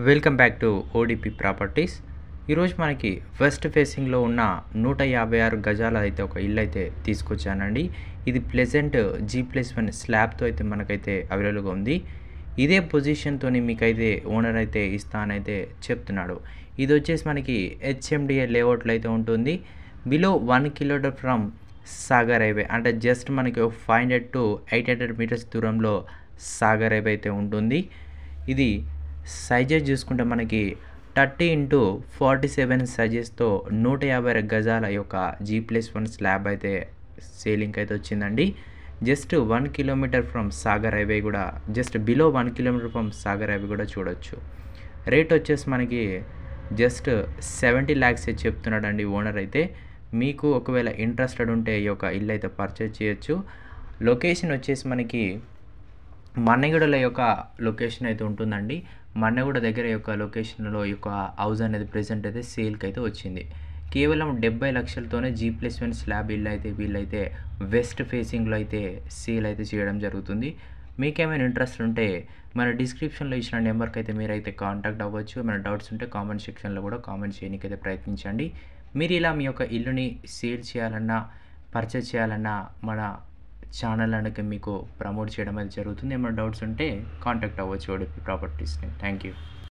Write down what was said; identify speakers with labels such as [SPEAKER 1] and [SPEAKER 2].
[SPEAKER 1] Welcome back to ODP properties. ఈరోజు మనకి west ఫేసింగ్లో ఉన్న 156 గజాల అయితే ఒక ఇల్లు అయితే తీసుకొచ్చానండి. ఇది ప్లెజెంట్ G+1 స్లాబ్తో అయితే మనకైతే అవైలబుల్గా ఉంది. ఇదే పొజిషన్తో మీకైతే ఓనర్ అయితే ఇస్తానైతే చెప్తున్నాడు. ఇది వచ్చేసి మనకి HMDA లేఅవుట్లో అయితే ఉంటుంది. Below 1 kilometre from Sagar highway, అంటే జస్ట్ మనకి 500 to 800 మీటర్స్ దూరంలో సాగర్ హైవే అయితే ఉంటుంది. ఇది సైజెస్ చూసుకుంటే మనకి 30 x 47 సైజెస్తో 150 గజాల యొక్క G+1 స్లాబ్ అయితే సేలింగ్ అయితే వచ్చిందండి. Just 1 kilometre from Sagar highway కూడా, just below 1 kilometre from Sagar highway కూడా చూడొచ్చు. రేట్ వచ్చేసి మనకి జస్ట్ 70 lakhs చెప్తున్నాడండి ఓనర్ అయితే. మీకు ఒకవేళ ఇంట్రెస్టెడ్ ఉంటే ఈ యొక్క ఇల్లు అయితే పర్చేజ్ చేయొచ్చు. లొకేషన్ వచ్చేసి మనకి మన్నెగూడలో యొక్క లొకేషన్ అయితే ఉంటుందండి. మన్నెగూడ దగ్గర యొక్క లొకేషన్లో ఈ యొక్క హౌస్ అనేది ప్రెజెంట్ అయితే సేల్కి అయితే వచ్చింది. కేవలం 70 లక్షలతోనే G+1 స్లాబ్ ఇల్లు అయితే వీళ్ళైతే వెస్ట్ ఫేసింగ్లో అయితే సేల్ అయితే చేయడం జరుగుతుంది. మీకేమైనా ఇంట్రెస్ట్ ఉంటే మన డిస్క్రిప్షన్లో ఇచ్చిన నెంబర్కి అయితే మీరైతే కాంటాక్ట్ అవ్వచ్చు. ఏమైనా డౌట్స్ ఉంటే కామెంట్ సెక్షన్లో కూడా కామెంట్ చేయడానికి అయితే ప్రయత్నించండి. మీరు ఇలా మీ యొక్క ఇల్లుని సేల్ చేయాలన్నా, పర్చేజ్ చేయాలన్నా మన ఛానల్ అనేది మీకు ప్రమోట్ చేయడం అయితే జరుగుతుంది. ఏమైనా డౌట్స్ ఉంటే కాంటాక్ట్ అవ్వచ్చు ఓడిపి ప్రాపర్టీస్ని. Thank you.